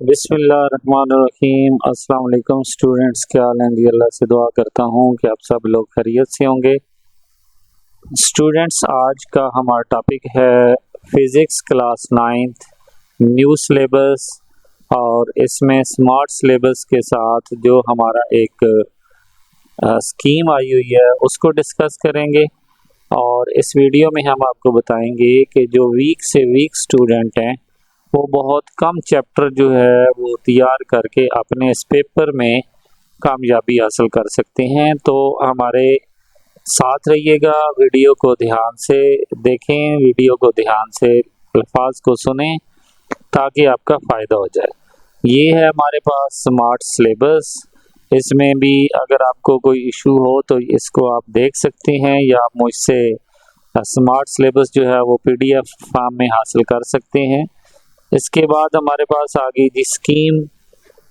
बिस्मिल्लाहिर्रहमानिर्रहीम। अस्सलाम वालेकुम स्टूडेंट्स, क्या हाल है जी? अल्लाह से दुआ करता हूँ कि आप सब लोग खैरियत से होंगे। स्टूडेंट्स, आज का हमारा टॉपिक है physics class 9th new syllabus, और इसमें स्मार्ट सिलेबस के साथ जो हमारा एक स्कीम आई हुई है उसको डिस्कस करेंगे। और इस वीडियो में हम आपको बताएंगे कि जो वीक से वीक स्टूडेंट हैं वो बहुत कम चैप्टर जो है वो तैयार करके अपने इस पेपर में कामयाबी हासिल कर सकते हैं। तो हमारे साथ रहिएगा, वीडियो को ध्यान से देखें, वीडियो को ध्यान से अल्फाज को सुनें ताकि आपका फ़ायदा हो जाए। ये है हमारे पास स्मार्ट सिलेबस। इसमें भी अगर आपको कोई इशू हो तो इसको आप देख सकते हैं, या आप मुझसे स्मार्ट सिलेबस जो है वो PDF फॉर्म में हासिल कर सकते हैं। इसके बाद हमारे पास आ गई जी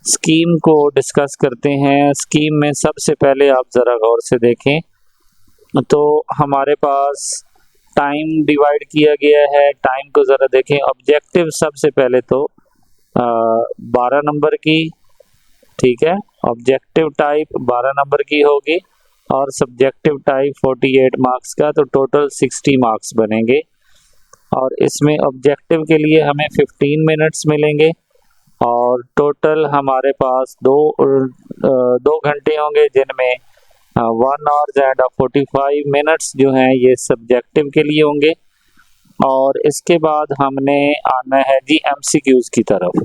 स्कीम को डिस्कस करते हैं। स्कीम में सबसे पहले आप ज़रा गौर से देखें तो हमारे पास टाइम डिवाइड किया गया है। टाइम को ज़रा देखें। ऑब्जेक्टिव सबसे पहले तो 12 नंबर की, ठीक है, ऑब्जेक्टिव टाइप 12 नंबर की होगी, और सब्जेक्टिव टाइप 48 मार्क्स का, तो टोटल 60 मार्क्स बनेंगे। और इसमें ऑब्जेक्टिव के लिए हमें 15 मिनट्स मिलेंगे, और टोटल हमारे पास दो घंटे होंगे, जिनमें 1 आवर्स एंड 45 मिनट्स जो हैं ये सब्जेक्टिव के लिए होंगे। और इसके बाद हमने आना है जी MCQs की तरफ।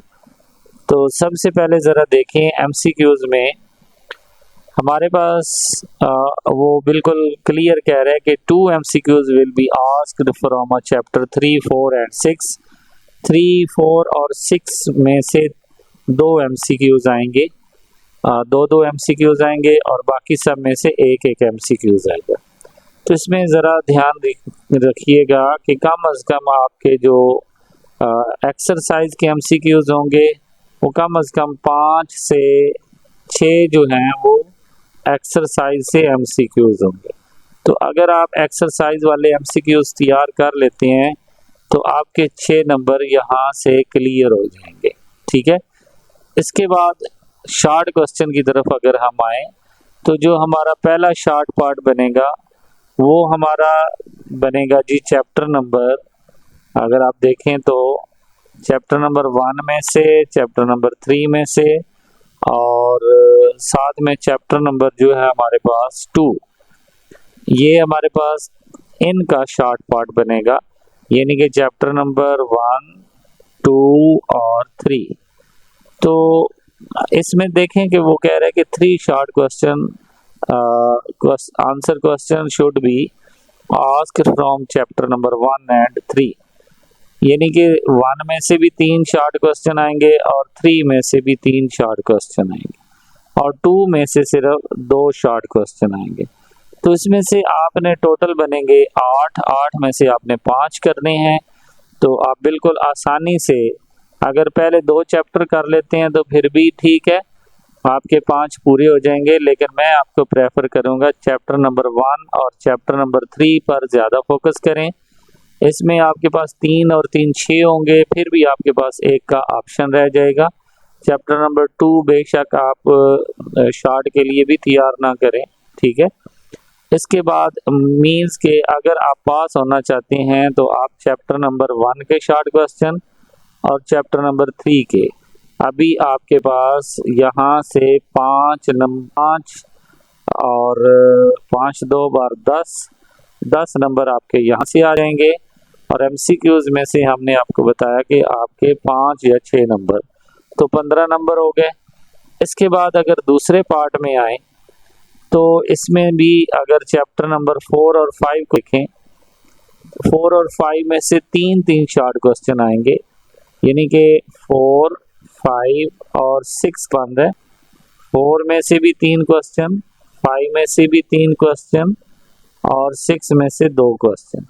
तो सबसे पहले ज़रा देखें MCQs में हमारे पास वो बिल्कुल क्लियर कह रहा है कि 2 MCQs will be asked from a chapter 3, 4 and 6। 3, 4 और 6 में से 2 MCQs आएंगे, दो MCQs आएंगे, और बाकी सब में से एक MCQs आएगा। तो इसमें ज़रा ध्यान रखिएगा कि कम अज़ कम आपके जो एक्सरसाइज के MCQs होंगे वो कम अज़ कम 5 से 6 जो हैं वो एक्सरसाइज से MCQs होंगे। तो अगर आप एक्सरसाइज वाले MCQs तैयार कर लेते हैं तो आपके 6 नंबर यहाँ से क्लियर हो जाएंगे, ठीक है। इसके बाद शॉर्ट क्वेश्चन की तरफ अगर हम आए तो जो हमारा पहला शॉर्ट पार्ट बनेगा वो हमारा बनेगा जी चैप्टर नंबर, अगर आप देखें तो चैप्टर नंबर 1 में से, चैप्टर नंबर 3 में से, और साथ में चैप्टर नंबर जो है हमारे पास 2, ये हमारे पास इनका शॉर्ट पार्ट बनेगा, यानी कि चैप्टर नंबर 1, 2 और 3। तो इसमें देखें कि वो कह रहा है कि 3 short question answer question should be asked from chapter number 1 and 3, यानी कि 1 में से भी 3 शॉर्ट क्वेश्चन आएंगे, और 3 में से भी 3 शॉर्ट क्वेश्चन आएंगे, और 2 में से सिर्फ 2 शॉर्ट क्वेश्चन आएंगे। तो इसमें से आपने टोटल बनेंगे 8 में से आपने 5 करने हैं। तो आप बिल्कुल आसानी से अगर पहले 2 चैप्टर कर लेते हैं तो फिर भी ठीक है, आपके 5 पूरे हो जाएंगे। लेकिन मैं आपको प्रेफर करूंगा चैप्टर नंबर 1 और चैप्टर नंबर 3 पर ज़्यादा फोकस करें। इसमें आपके पास 3 और 3 6 होंगे, फिर भी आपके पास एक का ऑप्शन रह जाएगा। चैप्टर नंबर 2 बेशक आप शॉर्ट के लिए भी तैयार ना करें, ठीक है। इसके बाद मीन्स के अगर आप पास होना चाहते हैं तो आप चैप्टर नंबर 1 के शॉर्ट क्वेश्चन और चैप्टर नंबर 3 के, अभी आपके पास यहाँ से 5 और 5 2 बार 10 नंबर आपके यहाँ से आ जाएंगे। और MCQs में से हमने आपको बताया कि आपके 5 या 6 नंबर, तो 15 नंबर हो गए। इसके बाद अगर दूसरे पार्ट में आए तो इसमें भी अगर चैप्टर नंबर 4 और 5 को देखें, 4 और 5 में से 3 शॉर्ट क्वेश्चन आएंगे, यानी कि 4, 5 और 6 बन रहे। 4 में से भी 3 क्वेश्चन, 5 में से भी 3 क्वेश्चन, और 6 में से 2 क्वेश्चन।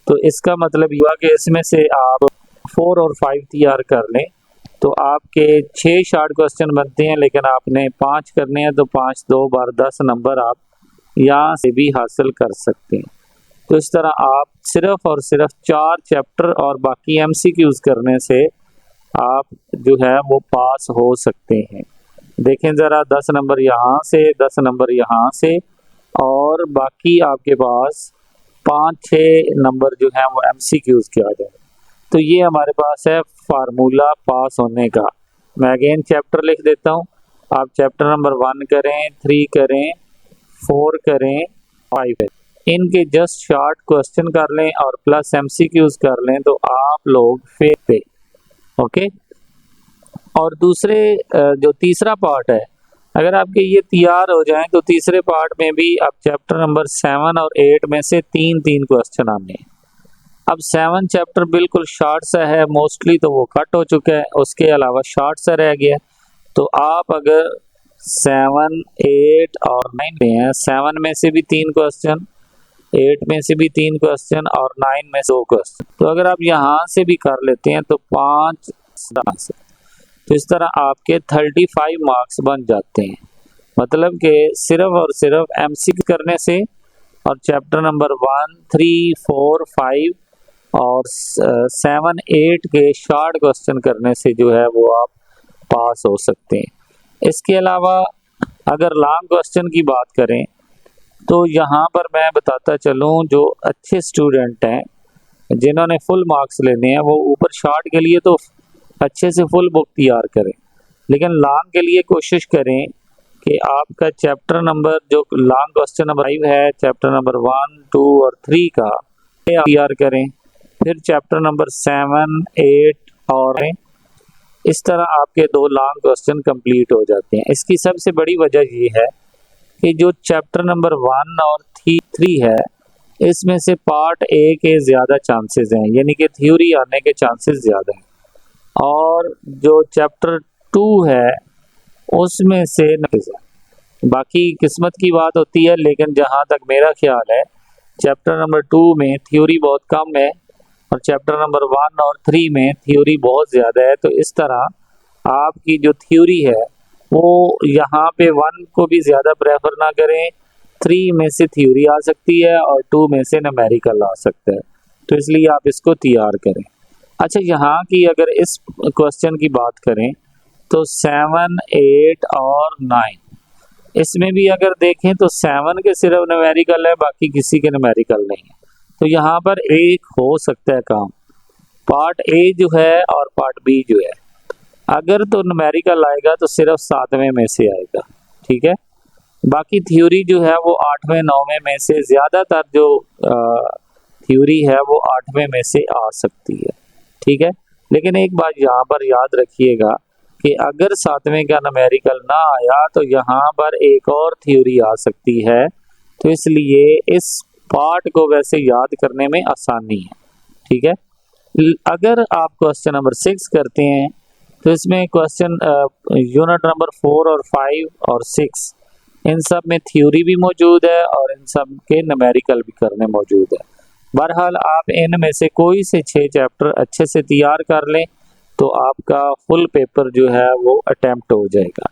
तो इसका मतलब हुआ कि इसमें से आप 4 और 5 तैयार कर लें तो आपके 6 शॉर्ट क्वेश्चन बनते हैं, लेकिन आपने 5 करने हैं, तो 5 2 बार 10 नंबर आप यहाँ से भी हासिल कर सकते हैं। तो इस तरह आप सिर्फ और सिर्फ 4 चैप्टर और बाकी MCQs करने से आप जो है वो पास हो सकते हैं। देखें ज़रा 10 नंबर यहाँ से, 10 नंबर यहाँ से, और बाकी आपके पास 5-6 नंबर जो हैं वो MCQs के आ जाए। तो ये हमारे पास है फार्मूला पास होने का। मैं अगेन चैप्टर लिख देता हूँ। आप चैप्टर नंबर 1 करें, 3 करें, 4 करें, 5 करें। इनके जस्ट शॉर्ट क्वेश्चन कर लें और प्लस MCQs कर लें तो आप लोग फेल थे। ओके। और दूसरे जो तीसरा पार्ट है, अगर आपके ये तैयार हो जाएं तो तीसरे पार्ट में भी अब चैप्टर नंबर 7 और 8 में से 3-3 क्वेश्चन आने हैं। अब 7 चैप्टर बिल्कुल शॉर्ट सा है, मोस्टली तो वो कट हो चुका है, उसके अलावा शॉर्ट सा रह गया। तो आप अगर 7, 8 और 9 में हैं, 7 में से भी 3 क्वेश्चन, 8 में से भी 3 क्वेश्चन और 9 में से 2 क्वेश्चन, तो अगर आप यहाँ से भी कर लेते हैं तो 5 से, तो इस तरह आपके 35 मार्क्स बन जाते हैं। मतलब कि सिर्फ और सिर्फ MCQ करने से और चैप्टर नंबर 1, 3, 4, 5 और 7, 8 के शॉर्ट क्वेश्चन करने से जो है वो आप पास हो सकते हैं। इसके अलावा अगर लॉन्ग क्वेश्चन की बात करें तो यहाँ पर मैं बताता चलूँ, जो अच्छे स्टूडेंट हैं जिन्होंने फुल मार्क्स लेने हैं वो ऊपर शॉर्ट के लिए तो अच्छे से फुल बुक तैयार करें, लेकिन लॉन्ग के लिए कोशिश करें कि आपका चैप्टर नंबर जो लॉन्ग क्वेश्चन नंबर 5 है, चैप्टर नंबर 1, 2 और 3 का तैयार करें, फिर चैप्टर नंबर 7, 8 और इस तरह आपके 2 लॉन्ग क्वेश्चन कंप्लीट हो जाते हैं। इसकी सबसे बड़ी वजह ये है कि जो चैप्टर नंबर 1 और 3 है, इसमें से पार्ट ए के ज़्यादा चांसेस हैं, यानी कि थ्योरी आने के चांसेस ज़्यादा हैं, और जो चैप्टर 2 है उसमें से बाकी किस्मत की बात होती है, लेकिन जहाँ तक मेरा ख्याल है चैप्टर नंबर 2 में थ्योरी बहुत कम है और चैप्टर नंबर 1 और 3 में थ्योरी बहुत ज़्यादा है। तो इस तरह आपकी जो थ्योरी है वो यहाँ पे 1 को भी ज़्यादा प्रेफर ना करें, 3 में से थ्योरी आ सकती है और 2 में से न्यूमेरिकल आ सकता है, तो इसलिए आप इसको तैयार करें। अच्छा, यहाँ की अगर इस क्वेश्चन की बात करें तो 7, 8 और 9, इसमें भी अगर देखें तो 7 के सिर्फ न्यूमेरिकल है, बाकी किसी के न्यूमेरिकल नहीं है। तो यहाँ पर एक हो सकता है काम, पार्ट ए जो है और पार्ट बी जो है, अगर तो न्यूमेरिकल आएगा तो सिर्फ 7वें में से आएगा, ठीक है। बाकी थ्योरी जो है वो 8वें 9वें में से, ज़्यादातर जो थ्योरी है वो 8वें में से आ सकती है, ठीक है। लेकिन एक बात यहाँ पर याद रखिएगा कि अगर 7वें का न्यूमेरिकल ना आया तो यहाँ पर एक और थ्योरी आ सकती है, तो इसलिए इस पार्ट को वैसे याद करने में आसानी है, ठीक है। अगर आप क्वेश्चन नंबर 6 करते हैं तो इसमें क्वेश्चन यूनिट नंबर 4 और 5 और 6 इन सब में थ्योरी भी मौजूद है और इन सब के न्यूमेरिकल भी करने मौजूद है। बहरहाल आप इनमें से कोई से 6 चैप्टर अच्छे से तैयार कर लें तो आपका फुल पेपर जो है वो अटेम्प्ट हो जाएगा।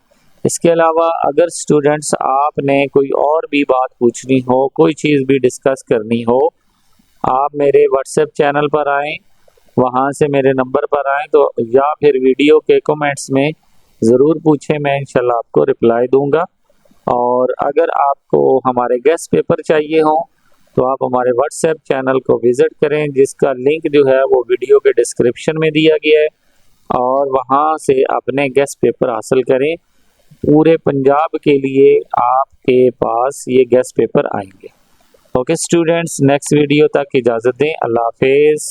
इसके अलावा अगर स्टूडेंट्स आपने कोई और भी बात पूछनी हो, कोई चीज़ भी डिस्कस करनी हो, आप मेरे व्हाट्सएप चैनल पर आएँ, वहाँ से मेरे नंबर पर आएँ, तो या फिर वीडियो के कमेंट्स में ज़रूर पूछें, मैं इंशाल्लाह आपको रिप्लाई दूंगा। और अगर आपको हमारे गेस्ट पेपर चाहिए हो तो आप हमारे व्हाट्सएप चैनल को विज़िट करें, जिसका लिंक जो है वो वीडियो के डिस्क्रिप्शन में दिया गया है, और वहाँ से अपने गेस्ट पेपर हासिल करें। पूरे पंजाब के लिए आपके पास ये गेस्ट पेपर आएंगे। ओके स्टूडेंट्स, नेक्स्ट वीडियो तक इजाज़त दें। अल्लाह हाफिज़।